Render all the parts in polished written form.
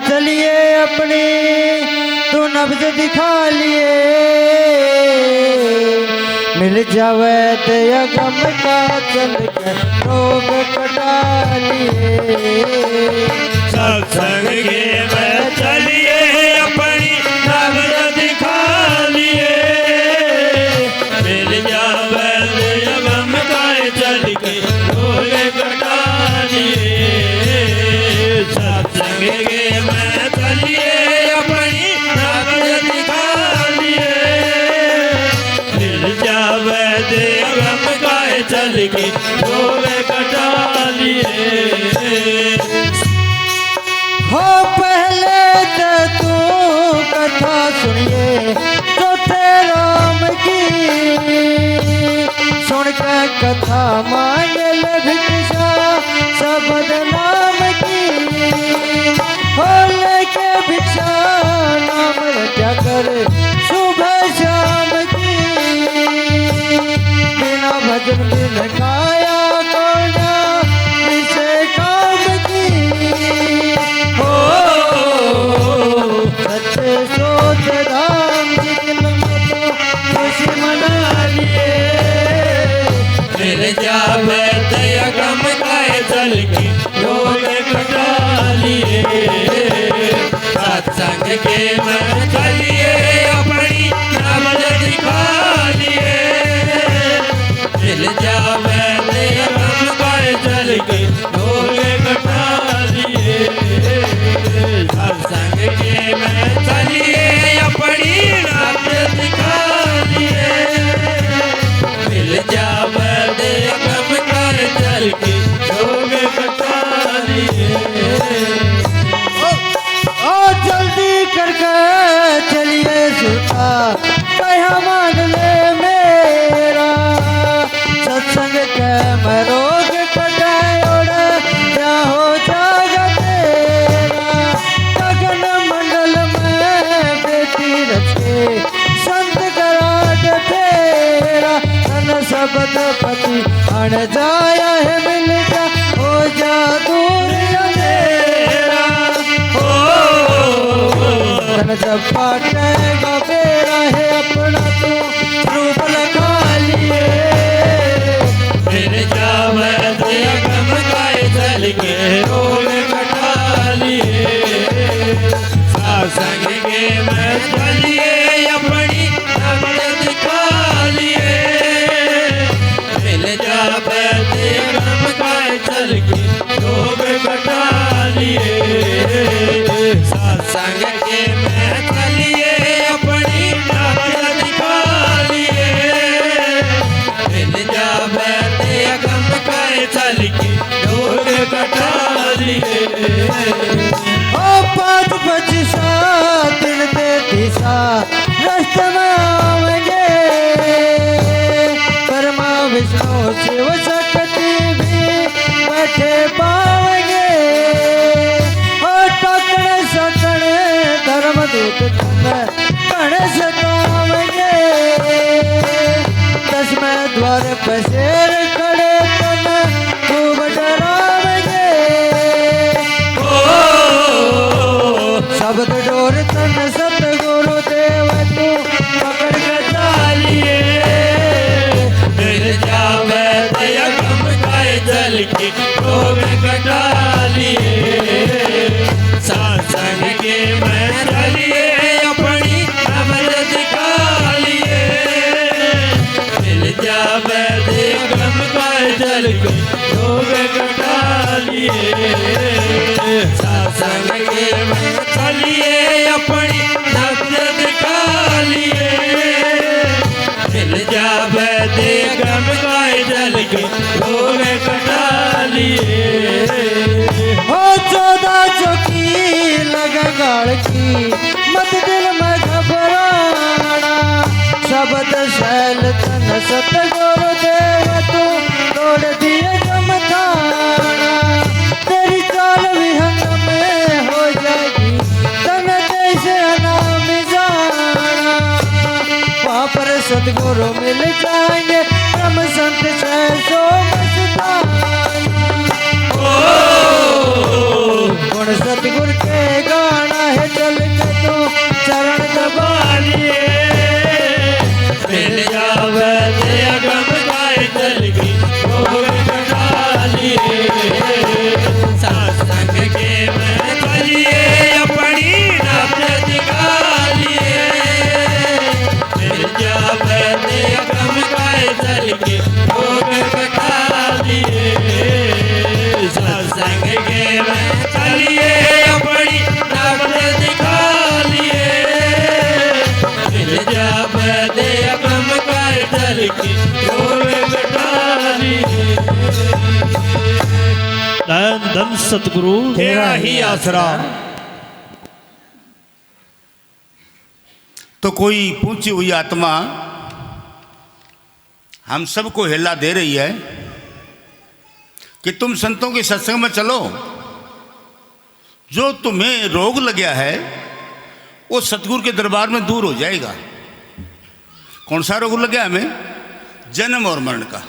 चलिए अपनी तू नब्ज दिखा लिए, मिल जावे दया गम का चल के रोग कटा लिए। सत्संग के में चलिए अपनी नब्ज दिखा लिए, मिल जावे दया गम का चल के रोग कटा लिए। सत्संग के में चलिए अपनी नब्ज दिखा लिए, मिल जावे दया गम का चल के रोग कटा लिए। हो पहले तो तू कथा सुनिए चौथे राम की, सुन के कथा मांगे ले भिक्षा सबद नाम की। हो लेके भिक्षा नाम रटा कर सुबह शाम की, बिना भजन बिन खाया कोना इसे काम की। सच्चे सोच धाम की दिल में तो खुशी मना लिए, मिल जावे दया गम गाए चल के रोग कटा लिए। सत्संग के में चलिए अपनी नब्ज दिखा लिए, मिल जावे दया गम गाए चल के रोग कटा लिए। सत्संग के में चलिए अपनी नब्ज दिखा लिए, मिल जावे दया गम गाए चल के रोग कटा लिए। ओ जल्दी करके चलिए सुता कहा मान ले मेरा, सत्संग के मैं रोग कटाए और क्या हो जाएगा तेरा। गगन मंडल में बेटी रचे संत कराट फेरा, धन शब्द पति अण जाया है मिल जा हो जा दूर अंधेरा। धन जब पाटेगा बेरा है अपना तू रूप लगा लिए, मिल जावे दया गम गाए चल के रोग कटा लिए। सत्संग के में चलिए अपनी नब्ज दिखा लिए, मिल जावे दया गम गाए चल के रोग कटा लिए। सत्संग के में चलिए अपनी नब्ज दिखा लिए, मिल जावे दया गम गाए चल के रोग कटा लिए। ओ 5 बजे दिन दे दिशा रास्ते में आवेंगे, ब्रह्मा विष्णु शिव शक्ति भी बैठे पावेंगे। और टकड़े सकड़े धर्म दूत गणेश सतावेंगे, 10वें द्वार पे शेर खड़े तन खूब डरावेंगे। शब्द डोर तन सतगुरु देव तू पकड़ के डालिए, मिल जावे दया गम गाए चल के रोग कटा लिए। सत्संग के में चलिए अपनी नब्ज दिखा लिए, मिल जावे दया गम गाए चल के रोग कटा लिए। सत्संग के में चलिए अपनी नब्ज दिखा लिए, मिल जावे दया गम गाए चल के रोग कटा लिए। हो 14 चौकी लगा गाड़ की मत दिल में घबराना, शब्द शैल तन सतगुरु देव तू तोड़ दिए जमथाना। तेरी चाल विहंग में हो जाएगी तन जैसे नाम जाना, वहाँ पर सतगुरु मिल जाएंगे ब्रह्म संत छह सौ मस्ताना। गुण सतगुर के गाना है चल के तू चरण दबा लिए। मिल जावे ते अगम गाय चल के भोग कटा लिए। सत्संग के मैं चलिए अपनी नब्ज दिखा लिए। मिल जावे ते अगम गाय चल के भोग कटा लिए। सत्संग के मैं चलिए अपनी नब्ज दिखा लिए। मिल जावे ते अगम गाय चल के भोग कटा लिए। धन धन सतगुरु तेरा ही आसरा। तो कोई पहुंची हुई आत्मा हम सबको हिला दे रही है कि तुम संतों के सत्संग में चलो। जो तुम्हें रोग लग गया है वो सतगुरु के दरबार में दूर हो जाएगा। कौन सा रोग लग गया हमें? जन्म और मरण का।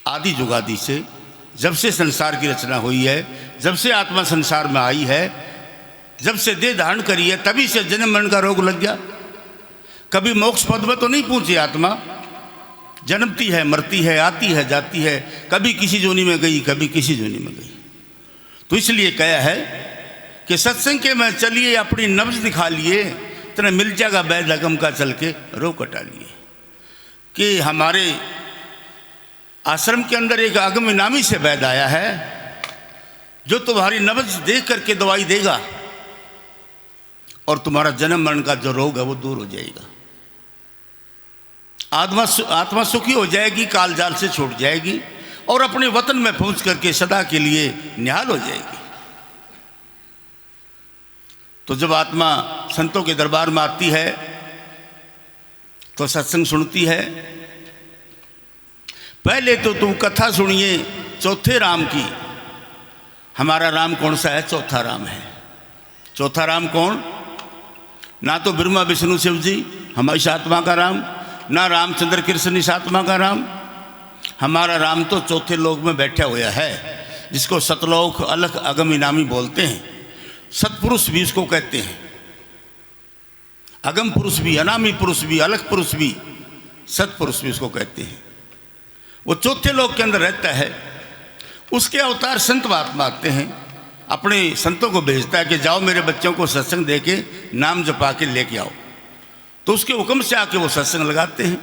आदि जुगादि से, जब से संसार की रचना हुई है, जब से आत्मा संसार में आई है, जब से देह धारण करी है, तभी से जन्म मरण का रोग लग गया। कभी मोक्ष पद में तो नहीं पहुंची आत्मा। जन्मती है, मरती है, आती है, जाती है, कभी किसी जोनी में गई, कभी किसी जोनी में गई। तो इसलिए कहा है कि सत्संग के में चलिए अपनी नब्ज दिखा लिए, तेरा मिल जाएगा बैद अगम का चल के रोग कटा लिए। कि हमारे आश्रम के अंदर एक अगम इनामी से वैद आया है जो तुम्हारी नब्ज देख करके दवाई देगा और तुम्हारा जन्म मरण का जो रोग है वो दूर हो जाएगा। आत्मा सुखी हो जाएगी, काल जाल से छूट जाएगी और अपने वतन में पहुंच करके सदा के लिए निहाल हो जाएगी। तो जब आत्मा संतों के दरबार में आती है तो सत्संग सुनती है। पहले तो तुम कथा सुनिए चौथे राम की। हमारा राम कौन सा है? चौथा राम है। चौथा राम कौन? ना तो ब्रह्मा विष्णु शिव जी हमारी इस आत्मा का राम, ना रामचंद्र कृष्ण इस आत्मा का राम। हमारा राम तो चौथे लोक में बैठा हुआ है, जिसको सतलोक अलख अगम इनामी बोलते हैं। सतपुरुष भी इसको कहते हैं। अगम पुरुष भी, अनामी पुरुष भी, अलख पुरुष भी, सतपुरुष भी इसको कहते हैं। वो चौथे लोक के अंदर रहता है। उसके अवतार संत महात्मा आते हैं, अपने संतों को भेजता है कि जाओ मेरे बच्चों को सत्संग दे के नाम जपा के लेके आओ। तो उसके हुक्म से आके वो सत्संग लगाते हैं।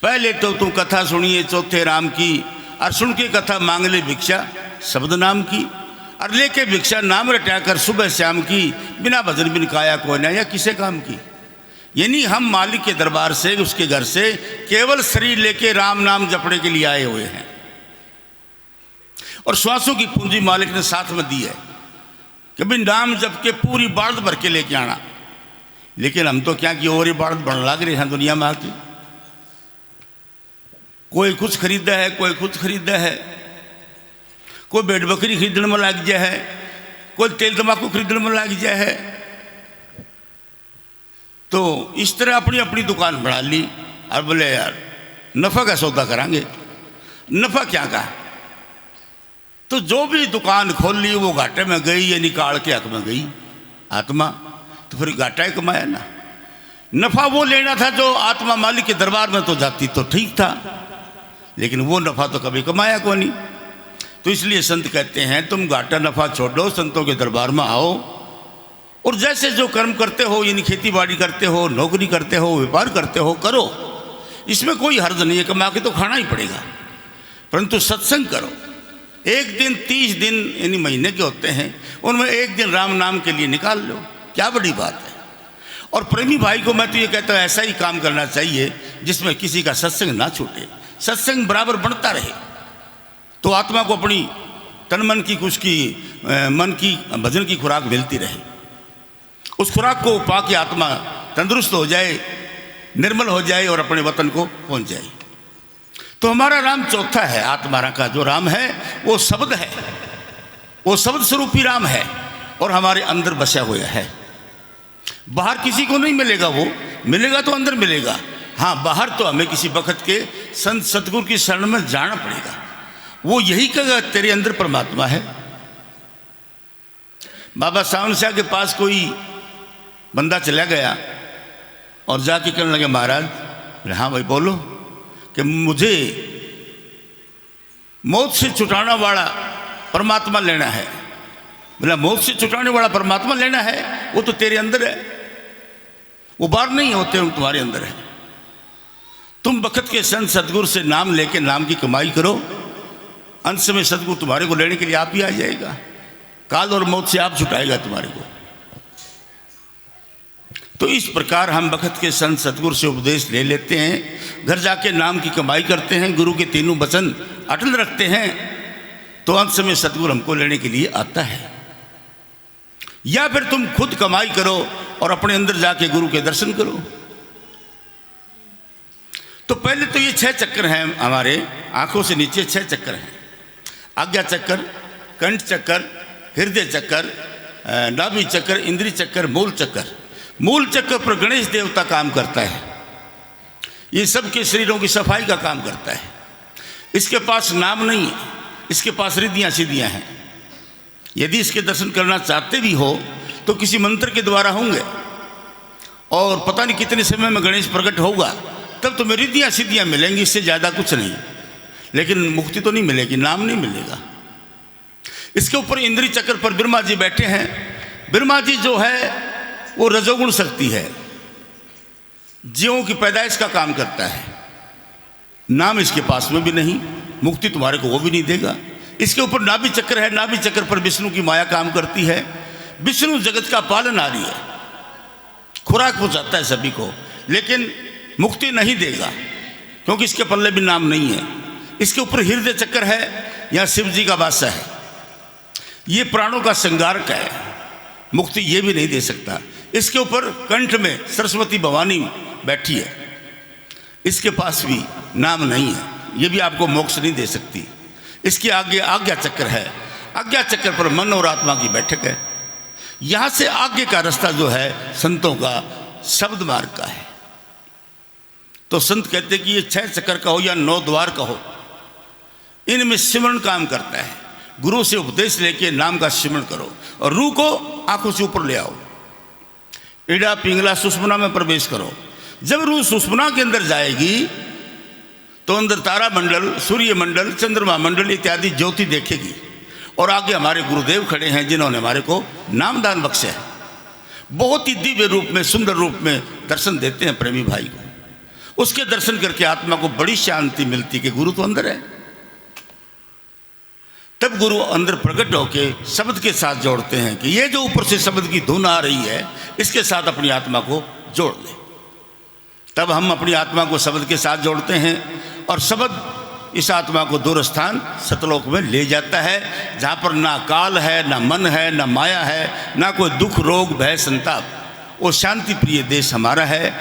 पहले तो तुम कथा सुनिए चौथे राम की, और सुन के कथा मांग ले भिक्षा शब्द नाम की, और लेके भिक्षा नाम रटाकर सुबह शाम की, बिना भजन बिन काया को ना या किसे काम की। यानी हम मालिक के दरबार से, उसके घर से केवल शरीर लेके राम नाम जपने के लिए आए हुए हैं। और श्वासों की पूंजी मालिक ने साथ में दी है कि भाई नाम जप के पूरी बाढ़ भर के लेके आना। लेकिन हम तो क्या कि और ही बाढ़ बढ़ लग रहे हैं दुनिया में आके। कोई कुछ खरीदा है, कोई कुछ खरीदा है, कोई भेड़ बकरी खरीदने में लग गया है, कोई तेल तंबाकू खरीदने में लग गया है। तो इस तरह अपनी अपनी दुकान बढ़ा ली और बोले यार नफा का सौदा करांगे। नफा क्या का? तो जो भी दुकान खोल ली वो घाटे में गई या निकाल के हक में गई आत्मा। तो फिर घाटा ही कमाया ना। नफा वो लेना था जो आत्मा मालिक के दरबार में तो जाती तो ठीक था, लेकिन वो नफा तो कभी कमाया को नहीं। तो इसलिए संत कहते हैं तुम घाटा नफा छोड़ो, संतों के दरबार में आओ और जैसे जो कर्म करते हो, यानी खेती बाड़ी करते हो, नौकरी करते हो, व्यापार करते हो, करो। इसमें कोई हर्ज नहीं है, कमा के तो खाना ही पड़ेगा। परंतु सत्संग करो। एक दिन 30 दिन यानी महीने के होते हैं, उनमें एक दिन राम नाम के लिए निकाल लो, क्या बड़ी बात है। और प्रेमी भाई को मैं तो ये कहता हूँ ऐसा ही काम करना चाहिए जिसमें किसी का सत्संग ना छूटे, सत्संग बराबर बढ़ता रहे। तो आत्मा को अपनी तन मन की कुछ की मन की भजन की खुराक मिलती रहे। उस खुराक को पाके आत्मा तंदुरुस्त हो जाए, निर्मल हो जाए और अपने वतन को पहुंच जाए। तो हमारा राम चौथा है। आत्मा का जो राम है वो शब्द है, वो शब्द स्वरूपी राम है और हमारे अंदर बसा हुआ है। बाहर किसी को नहीं मिलेगा, वो मिलेगा तो अंदर मिलेगा। हाँ, बाहर तो हमें किसी वक्त के संत सतगुरु की शरण में जाना पड़ेगा। वो यही कहेगा तेरे अंदर परमात्मा है, बाबा सावन शाह के पास कोई बंदा चला गया और जाके कहने लगे महाराज, बोले हाँ भाई बोलो, कि मुझे मौत से छुटाने वाला परमात्मा लेना है। बोला मौत से छुटाने वाला परमात्मा लेना है, वो तो तेरे अंदर है, वो बाहर नहीं होते, वो तुम्हारे अंदर है। तुम बखत के संत सदगुरु से नाम लेके नाम की कमाई करो, अंत में सदगुरु तुम्हारे को लेने के लिए आप ही आ जाएगा, काल और मौत से आप छुटाएगा तुम्हारे को। तो इस प्रकार हम बखत के संत सदगुरु से उपदेश ले लेते हैं, घर जाके नाम की कमाई करते हैं, गुरु के तीनों वचन अटल रखते हैं, तो अंत में सदगुरु हमको लेने के लिए आता है। या फिर तुम खुद कमाई करो और अपने अंदर जाके गुरु के दर्शन करो। तो पहले तो ये 6 चक्कर हैं हमारे आंखों से नीचे, 6 चक्कर हैं। आज्ञा चक्कर, कंठ चक्कर, हृदय चक्कर, नाभि चक्कर, इंद्रिय चक्कर, मूल चक्कर। मूल चक्कर पर गणेश देवता काम करता है, ये सबके शरीरों की सफाई का काम करता है। इसके पास नाम नहीं है, इसके पास रिद्धियाँ सिद्धियाँ हैं। यदि इसके दर्शन करना चाहते भी हो तो किसी मंत्र के द्वारा होंगे, और पता नहीं कितने समय में गणेश प्रकट होगा, तब तुम्हें रिद्धियाँ सिद्धियाँ मिलेंगी, इससे ज़्यादा कुछ नहीं। लेकिन मुक्ति तो नहीं मिलेगी, नाम नहीं मिलेगा। इसके ऊपर इंद्रिय चक्र पर ब्रह्मा जी बैठे हैं। ब्रह्मा जी जो है वो रजोगुण शक्ति है, जीवों की पैदाइश का काम करता है। नाम इसके पास में भी नहीं, मुक्ति तुम्हारे को वो भी नहीं देगा। इसके ऊपर नाभि चक्र है, नाभि चक्र पर विष्णु की माया काम करती है। विष्णु जगत का पालनहारी है, खुराक पहुंचाता है सभी को, लेकिन मुक्ति नहीं देगा क्योंकि इसके पल्ले भी नाम नहीं है। इसके ऊपर हृदय चक्र है, यहाँ शिव जी का वास है, ये प्राणों का श्रृंगारक है, मुक्ति ये भी नहीं दे सकता। इसके ऊपर कंठ में सरस्वती भवानी बैठी है, इसके पास भी नाम नहीं है, ये भी आपको मोक्ष नहीं दे सकती। इसके आगे आज्ञा चक्र है, आज्ञा चक्र पर मन और आत्मा की बैठक है। यहाँ से आगे का रास्ता जो है संतों का शब्द मार्ग का है। तो संत कहते कि ये 6 चक्कर का हो या 9 द्वार का हो, इनमें सिमरण काम करता है। गुरु से उपदेश लेके नाम का सिमरण करो और रूह को आंखों से ऊपर ले आओ, ईड़ा पिंगला सुषुम्ना में प्रवेश करो। जब रूह सुषुम्ना के अंदर जाएगी तो अंदर तारा मंडल, सूर्य मंडल, चंद्रमा मंडल इत्यादि ज्योति देखेगी। और आगे हमारे गुरुदेव खड़े हैं जिन्होंने हमारे को नामदान बख्शे है। बहुत ही दिव्य रूप में, सुंदर रूप में दर्शन देते हैं प्रेमी भाई को। उसके दर्शन करके आत्मा को बड़ी शांति मिलती कि गुरु तो अंदर है। तब गुरु अंदर प्रकट होके शब्द के साथ जोड़ते हैं कि ये जो ऊपर से शब्द की धुन आ रही है, इसके साथ अपनी आत्मा को जोड़ ले। तब हम अपनी आत्मा को शब्द के साथ जोड़ते हैं और शब्द इस आत्मा को दूर स्थान सतलोक में ले जाता है, जहाँ पर ना काल है, ना मन है, ना माया है, ना कोई दुख रोग भय संताप। वो शांति प्रिय देश हमारा है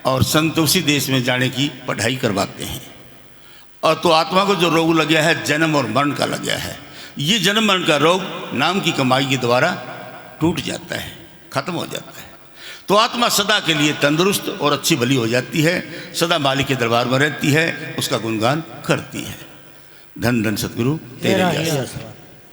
और संत उसी देश में जाने की पढ़ाई करवाते हैं। और तो आत्मा को जो रोग लग गया है जन्म और मरण का लग गया है, ये जन्म मरण का रोग नाम की कमाई के द्वारा टूट जाता है, खत्म हो जाता है। तो आत्मा सदा के लिए तंदुरुस्त और अच्छी भली हो जाती है, सदा मालिक के दरबार में रहती है, उसका गुणगान करती है। धन धन सतगुरु तेरे तेरा ही ही आशीर्वाद। आशीर्वाद।